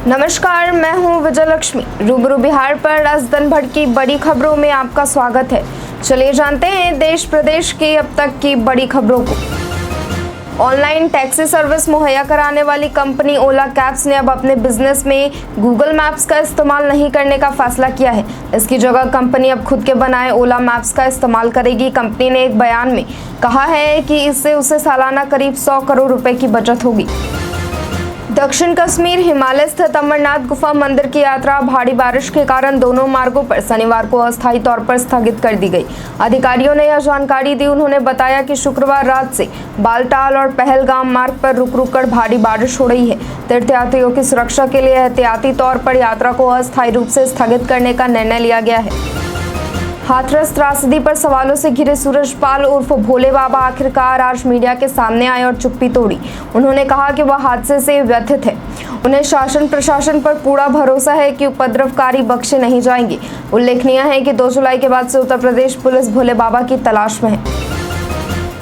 नमस्कार, मैं हूं विजयलक्ष्मी। रूबरू बिहार पर आज दिन भर की बड़ी खबरों में आपका स्वागत है। चलिए जानते हैं देश प्रदेश की अब तक की बड़ी खबरों को। ऑनलाइन टैक्सी सर्विस मुहैया कराने वाली कंपनी ओला कैब्स ने अब अपने बिजनेस में गूगल मैप्स का इस्तेमाल नहीं करने का फैसला किया है। इसकी जगह कंपनी अब खुद के बनाए ओला मैप्स का इस्तेमाल करेगी। कंपनी ने एक बयान में कहा है कि इससे उसे सालाना करीब 100 करोड़ रुपए की बचत होगी। दक्षिण कश्मीर हिमालय स्थित अमरनाथ गुफा मंदिर की यात्रा भारी बारिश के कारण दोनों मार्गों पर शनिवार को अस्थायी तौर पर स्थगित कर दी गई। अधिकारियों ने यह जानकारी दी। उन्होंने बताया कि शुक्रवार रात से बालटाल और पहलगाम मार्ग पर रुक कर भारी बारिश हो रही है। तीर्थयात्रियों की सुरक्षा के लिए एहतियाती तौर पर यात्रा को अस्थायी रूप से स्थगित करने का निर्णय लिया गया है। हाथरस त्रासदी पर सवालों से घिरे सूरजपाल उर्फ भोले बाबा आखिरकार आज मीडिया के सामने आए और चुप्पी तोड़ी। उन्होंने कहा कि वह हादसे से व्यथित है। उन्हें शासन प्रशासन पर पूरा भरोसा है कि उपद्रवकारी बख्शे नहीं जाएंगे। उल्लेखनीय है कि 2 जुलाई के बाद से उत्तर प्रदेश पुलिस भोले बाबा की तलाश में है।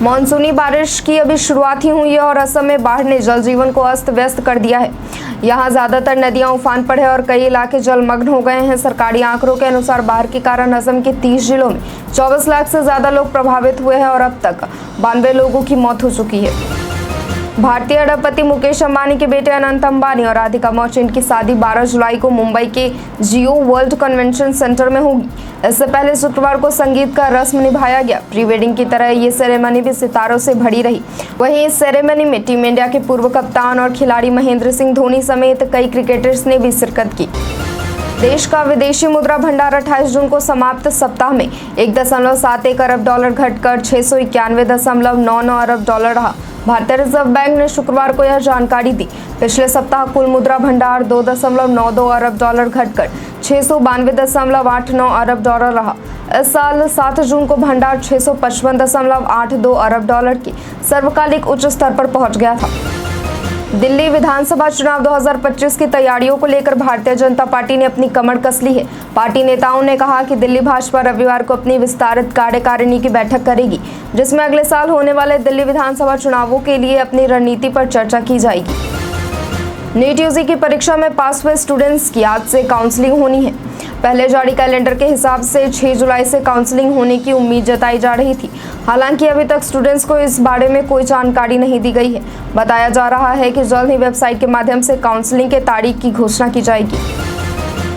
मानसूनी बारिश की अभी शुरुआत ही हुई है और असम में बाढ़ ने जनजीवन को अस्त व्यस्त कर दिया है। यहाँ ज्यादातर नदियां उफान पर है और कई इलाके जलमग्न हो गए हैं। सरकारी आंकड़ों के अनुसार बाढ़ के कारण असम के 30 जिलों में 24 लाख से ज्यादा लोग प्रभावित हुए हैं और अब तक 92 लोगों की मौत हो चुकी है। भारतीय अरबपति मुकेश अंबानी के बेटे अनंत अंबानी और राधिका मर्चेंट की शादी 12 जुलाई को मुंबई के जियो वर्ल्ड कन्वेंशन सेंटर में होगी। इससे पहले शुक्रवार को संगीत का रस्म निभाया गया। प्री वेडिंग की तरह ये सेरेमनी भी सितारों से भरी रही। वहीं इस सेरेमनी में टीम इंडिया के पूर्व कप्तान और खिलाड़ी महेंद्र सिंह धोनी समेत कई क्रिकेटर्स ने भी शिरकत की। देश का विदेशी मुद्रा भंडार 28 जून को समाप्त सप्ताह में 1.71 अरब डॉलर घटकर 691.99 अरब डॉलर रहा। भारतीय रिजर्व बैंक ने शुक्रवार को यह जानकारी दी। पिछले सप्ताह कुल मुद्रा भंडार 2.92 अरब डॉलर घटकर 692.89 अरब डॉलर रहा। इस साल 7 जून को भंडार 655.82 अरब डॉलर की सर्वकालिक उच्च स्तर पर पहुंच गया था। दिल्ली विधानसभा चुनाव 2025 की तैयारियों को लेकर भारतीय जनता पार्टी ने अपनी कमर कस ली है। पार्टी नेताओं ने कहा कि दिल्ली भाजपा रविवार को अपनी विस्तारित कार्यकारिणी की बैठक करेगी, जिसमें अगले साल होने वाले दिल्ली विधानसभा चुनावों के लिए अपनी रणनीति पर चर्चा की जाएगी। नीट यूजी की परीक्षा में पास हुए स्टूडेंट्स की आज से काउंसलिंग होनी है। पहले जारी कैलेंडर के हिसाब से 6 जुलाई से काउंसलिंग होने की उम्मीद जताई जा रही थी। हालांकि अभी तक स्टूडेंट्स को इस बारे में कोई जानकारी नहीं दी गई है। बताया जा रहा है कि जल्द ही वेबसाइट के माध्यम से काउंसलिंग के तारीख की घोषणा की जाएगी।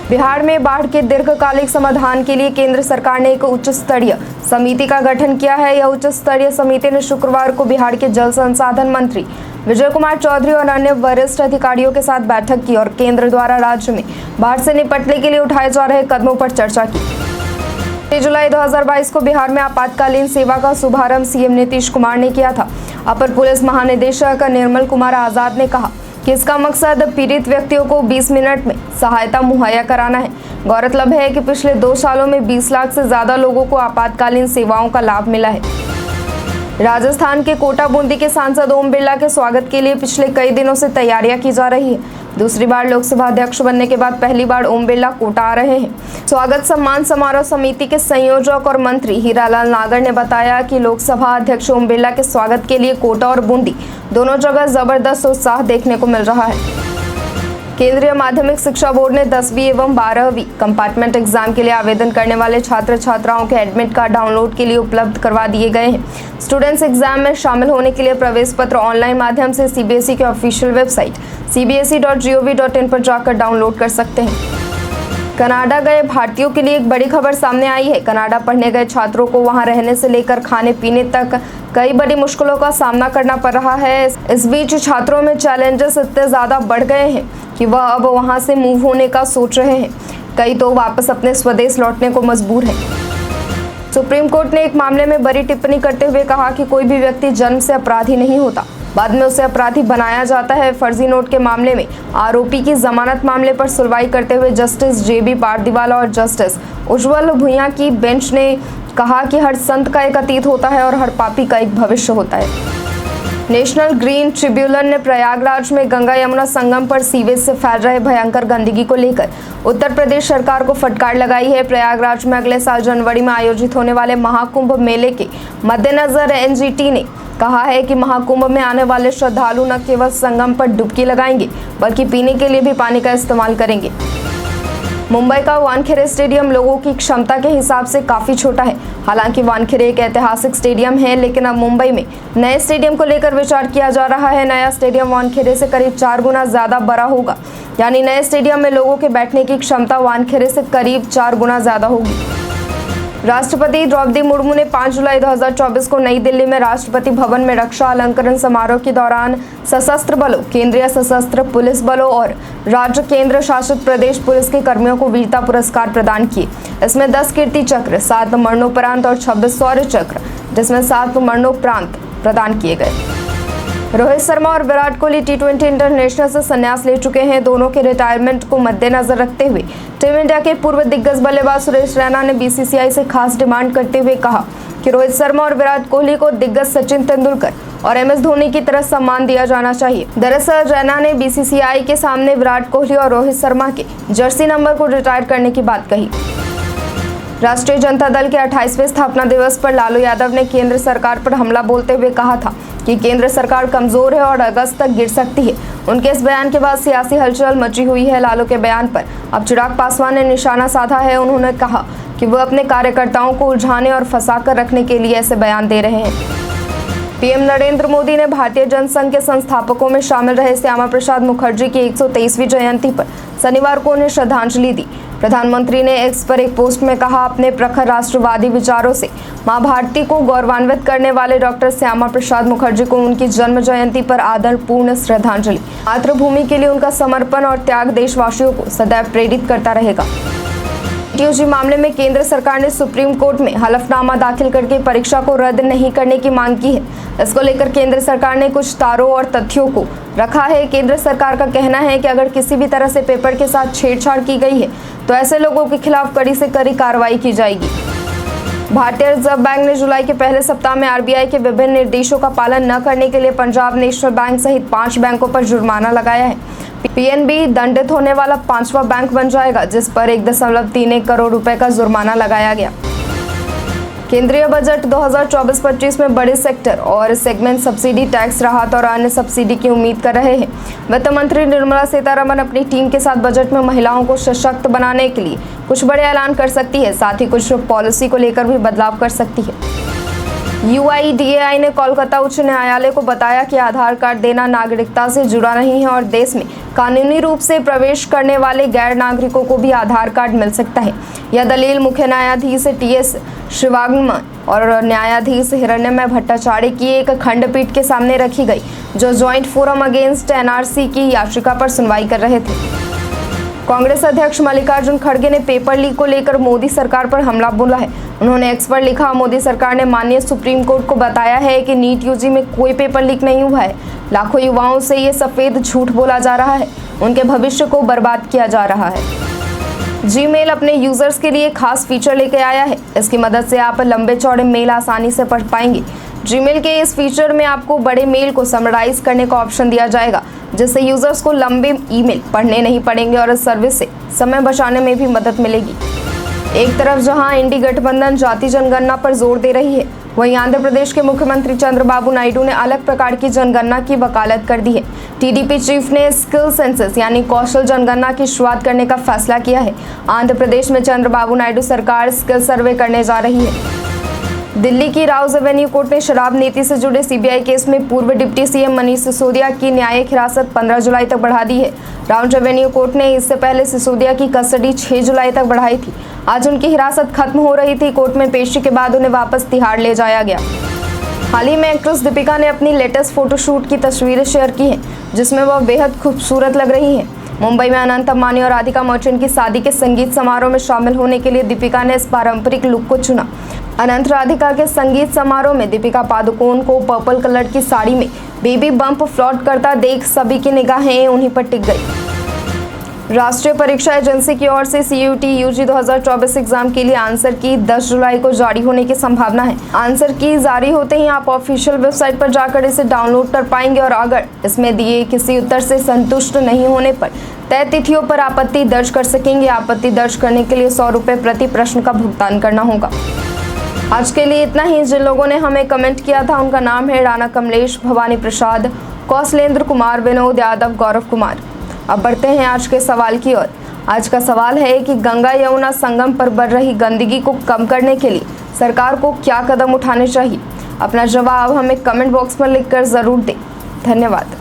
बिहार में बाढ़ के दीर्घकालिक समाधान के लिए केंद्र सरकार ने एक उच्च स्तरीय समिति का गठन किया है। यह उच्च स्तरीय समिति ने शुक्रवार को बिहार के जल संसाधन मंत्री विजय कुमार चौधरी और अन्य वरिष्ठ अधिकारियों के साथ बैठक की और केंद्र द्वारा राज्य में बाढ़ से निपटने के लिए उठाए जा रहे कदमों पर चर्चा की। 6 जुलाई 2022 को बिहार में आपातकालीन सेवा का शुभारंभ सीएम नीतीश कुमार ने किया था। अपर पुलिस महानिदेशक निर्मल कुमार आजाद ने कहा कि इसका मकसद पीड़ित व्यक्तियों को 20 मिनट में सहायता मुहैया कराना है। गौरतलब है कि पिछले 2 सालों में 20 लाख से ज्यादा लोगों को आपातकालीन सेवाओं का लाभ मिला है। राजस्थान के कोटा बूंदी के सांसद ओम बिरला के स्वागत के लिए पिछले कई दिनों से तैयारियां की जा रही है। दूसरी बार लोकसभा अध्यक्ष बनने के बाद पहली बार ओम बिरला कोटा आ रहे हैं। स्वागत सम्मान समारोह समिति के संयोजक और मंत्री हीरालाल नागर ने बताया कि लोकसभा अध्यक्ष ओम बिरला के स्वागत के लिए कोटा और बूंदी दोनों जगह जबरदस्त उत्साह देखने को मिल रहा है। केंद्रीय माध्यमिक शिक्षा बोर्ड ने 10वीं एवं 12वीं कंपार्टमेंट एग्जाम के लिए आवेदन करने वाले छात्र छात्राओं के एडमिट कार्ड डाउनलोड के लिए उपलब्ध करवा दिए गए हैं। स्टूडेंट्स एग्जाम में शामिल होने के लिए प्रवेश पत्र ऑनलाइन माध्यम से सीबीएसई की ऑफिशियल वेबसाइट cbse.gov.in पर जाकर डाउनलोड कर सकते हैं। कनाडा गए भारतीयों के लिए एक बड़ी खबर सामने आई है। कनाडा पढ़ने गए छात्रों को वहां रहने से लेकर खाने पीने तक कई बड़ी मुश्किलों का सामना करना पड़ रहा है। इस बीच छात्रों में चैलेंजेस इतने ज्यादा बढ़ गए हैं कि वह अब वहां से मूव होने का सोच रहे हैं। कई तो वापस अपने स्वदेश लौटने को मजबूर हैं। सुप्रीम कोर्ट ने एक मामले में बड़ी टिप्पणी करते हुए कहा कि कोई भी व्यक्ति जन्म से अपराधी नहीं होता, बाद में उसे अपराधी बनाया जाता है। फर्जी नोट के मामले में आरोपी की जमानत मामले पर सुनवाई करते हुए जस्टिस JB पारदीवाला और जस्टिस उज्ज्वल भुइयां की बेंच ने कहा कि हर संत का एक अतीत होता है और हर पापी का एक भविष्य होता है। नेशनल ग्रीन ट्रिब्यूनल ने प्रयागराज में गंगा यमुना संगम पर सीवेज से फैल रहे भयंकर गंदगी को लेकर उत्तर प्रदेश सरकार को फटकार लगाई है। प्रयागराज में अगले साल जनवरी में आयोजित होने वाले महाकुंभ मेले के मद्देनजर एनजीटी ने कहा है कि महाकुंभ में आने वाले श्रद्धालु न केवल संगम पर डुबकी लगाएंगे बल्कि पीने के लिए भी पानी का इस्तेमाल करेंगे। मुंबई का वानखेड़े स्टेडियम लोगों की क्षमता के हिसाब से काफी छोटा है। हालांकि वानखेड़े एक ऐतिहासिक स्टेडियम है, लेकिन अब मुंबई में नए स्टेडियम को लेकर विचार किया जा रहा है। नया स्टेडियम वानखेड़े से करीब 4 गुना ज्यादा बड़ा होगा, यानी नए स्टेडियम में लोगों के बैठने की क्षमता वानखेड़े से करीब 4 गुना ज्यादा होगी। राष्ट्रपति द्रौपदी मुर्मू ने 5 जुलाई 2024 को नई दिल्ली में राष्ट्रपति भवन में रक्षा अलंकरण समारोह के दौरान सशस्त्र बलों, केंद्रीय सशस्त्र पुलिस बलों और राज्य केंद्र शासित प्रदेश पुलिस के कर्मियों को वीरता पुरस्कार प्रदान किए। इसमें 10 कीर्ति चक्र, 7 मरणोपरांत और 26 शौर्य चक्र, जिसमें 7 मरणोपरांत प्रदान किए गए। रोहित शर्मा और विराट कोहली टी20 इंटरनेशनल से संन्यास ले चुके हैं। दोनों के रिटायरमेंट को मद्देनजर रखते हुए टीम इंडिया के पूर्व दिग्गज बल्लेबाज सुरेश रैना ने बीसीसीआई से खास डिमांड करते हुए कहा कि रोहित शर्मा और विराट कोहली को दिग्गज सचिन तेंदुलकर और एमएस धोनी की तरह सम्मान दिया जाना चाहिए। दरअसल रैना ने बीसीसीआई के सामने विराट कोहली और रोहित शर्मा के जर्सी नंबर को रिटायर करने की बात कही। राष्ट्रीय जनता दल के 28वें स्थापना दिवस पर लालू यादव ने केंद्र सरकार पर हमला बोलते हुए कहा था कि केंद्र सरकार कमजोर है और अगस्त तक गिर सकती है। उनके इस बयान के बाद सियासी हलचल मची हुई है। लालू के बयान पर अब चिराग पासवान ने निशाना साधा है। उन्होंने कहा कि वो अपने कार्यकर्ताओं को उलझाने और फंसाकर रखने के लिए ऐसे बयान दे रहे हैं। पीएम नरेंद्र मोदी ने भारतीय जनसंघ के संस्थापकों में शामिल रहे श्यामा प्रसाद मुखर्जी की 123वीं जयंती पर शनिवार को उन्हें श्रद्धांजलि दी। प्रधानमंत्री ने एक्स पर एक पोस्ट में कहा, अपने प्रखर राष्ट्रवादी विचारों से मां भारती को गौरवान्वित करने वाले डॉक्टर श्यामा प्रसाद मुखर्जी को उनकी जन्म जयंती पर आदरपूर्ण श्रद्धांजलि। मातृभूमि के लिए उनका समर्पण और त्याग देशवासियों को सदैव प्रेरित करता रहेगा। टीयूजी मामले में केंद्र सरकार ने सुप्रीम कोर्ट में हलफनामा दाखिल करके परीक्षा को रद्द नहीं करने की मांग की है। इसको लेकर केंद्र सरकार ने कुछ तारों और तथ्यों को रखा है। केंद्र सरकार का कहना है कि अगर किसी भी तरह से पेपर के साथ छेड़छाड़ की गई है तो ऐसे लोगों के खिलाफ कड़ी से कड़ी कार्रवाई की जाएगी। भारतीय रिजर्व बैंक ने जुलाई के पहले सप्ताह में आरबीआई के विभिन्न निर्देशों का पालन न करने के लिए पंजाब नेशनल बैंक सहित 5 बैंकों पर जुर्माना लगाया है। पीएनबी दंडित होने वाला 5वां बैंक बन जाएगा, जिस पर 1.31 करोड़ रुपए का जुर्माना लगाया गया। केंद्रीय बजट 2024-25 में बड़े सेक्टर और सेगमेंट सब्सिडी, टैक्स राहत और अन्य सब्सिडी की उम्मीद कर रहे हैं। वित्त मंत्री निर्मला सीतारमण अपनी टीम के साथ बजट में महिलाओं को सशक्त बनाने के लिए कुछ बड़े ऐलान कर सकती है, साथ ही कुछ पॉलिसी को लेकर भी बदलाव कर सकती है। यूआईडीएआई ने कोलकाता उच्च न्यायालय को बताया कि आधार कार्ड देना नागरिकता से जुड़ा नहीं है और देश में कानूनी रूप से प्रवेश करने वाले गैर नागरिकों को भी आधार कार्ड मिल सकता है। यह दलील मुख्य न्यायाधीश टीएस शिवागमन और न्यायाधीश हिरण्मय भट्टाचार्य की एक खंडपीठ के सामने रखी गई, जो ज्वाइंट फोरम अगेंस्ट एनआरसी की याचिका पर सुनवाई कर रहे थे। कांग्रेस अध्यक्ष मल्लिकार्जुन खड़गे ने पेपर लीक को लेकर मोदी सरकार पर हमला बोला है। उन्होंने एक्स पर लिखा, मोदी सरकार ने माननीय सुप्रीम कोर्ट को बताया है कि नीट यूजी में कोई पेपर लीक नहीं हुआ है। लाखों युवाओं से ये सफेद झूठ बोला जा रहा है, उनके भविष्य को बर्बाद किया जा रहा है। जीमेल अपने यूजर्स के लिए खास फीचर लेके आया है। इसकी मदद से आप लंबे चौड़े मेल आसानी से पढ़ पाएंगे। जीमेल के इस फीचर में आपको बड़े मेल को समराइज करने का ऑप्शन दिया जाएगा, जिससे यूजर्स को लंबे ईमेल पढ़ने नहीं पड़ेंगे और इस सर्विस से समय बचाने में भी मदद मिलेगी। एक तरफ जहां इंडी गठबंधन जाति जनगणना पर जोर दे रही है, वहीं आंध्र प्रदेश के मुख्यमंत्री चंद्रबाबू नायडू ने अलग प्रकार की जनगणना की वकालत कर दी है। टीडीपी चीफ ने स्किल सेंसस यानी कौशल जनगणना की शुरुआत करने का फैसला किया है। आंध्र प्रदेश में चंद्रबाबू नायडू सरकार स्किल सर्वे करने जा रही है। दिल्ली की राउज एवेन्यू कोर्ट ने शराब नीति से जुड़े सीबीआई केस में पूर्व डिप्टी सीएम मनीष सिसोदिया की न्यायिक हिरासत 15 जुलाई तक बढ़ा दी है। राउज एवेन्यू कोर्ट ने इससे पहले सिसोदिया की कस्टडी 6 जुलाई तक बढ़ाई थी। आज उनकी हिरासत खत्म हो रही थी। कोर्ट में पेशी के बाद उन्हें वापस तिहाड़ ले जाया गया। हाल ही में एक्ट्रेस दीपिका ने अपनी लेटेस्ट फोटोशूट की तस्वीरें शेयर की हैं, जिसमें वह बेहद खूबसूरत लग रही हैं। मुंबई में अनंत अंबानी और राधिका मर्चेंट की शादी के संगीत समारोह में शामिल होने के लिए दीपिका ने इस पारंपरिक लुक को चुना। अनंत राधिका के संगीत समारोह में दीपिका पादुकोण को पर्पल कलर की साड़ी में बेबी बम्प फ्लॉट करता देख सभी की निगाहें उन्हीं पर टिक गई। राष्ट्रीय परीक्षा एजेंसी की ओर से CUET UG 2024 एग्जाम के लिए आंसर की 10 जुलाई को जारी होने की संभावना है। आंसर की जारी होते ही आप ऑफिशियल वेबसाइट पर जाकर इसे डाउनलोड कर पाएंगे और अगर इसमें दिए किसी उत्तर से संतुष्ट नहीं होने पर तय तिथियों पर आपत्ति दर्ज कर सकेंगे। आपत्ति दर्ज करने के लिए 100 रुपये प्रति प्रश्न का भुगतान करना होगा। आज के लिए इतना ही। जिन लोगों ने हमें कमेंट किया था उनका नाम है राणा कमलेश, भवानी प्रसाद, कौशलेंद्र कुमार, विनोद यादव, गौरव कुमार। अब बढ़ते हैं आज के सवाल की ओर। आज का सवाल है कि गंगा यमुना संगम पर बढ़ रही गंदगी को कम करने के लिए सरकार को क्या कदम उठाने चाहिए। अपना जवाब हमें कमेंट बॉक्स में लिखकर जरूर दें। धन्यवाद।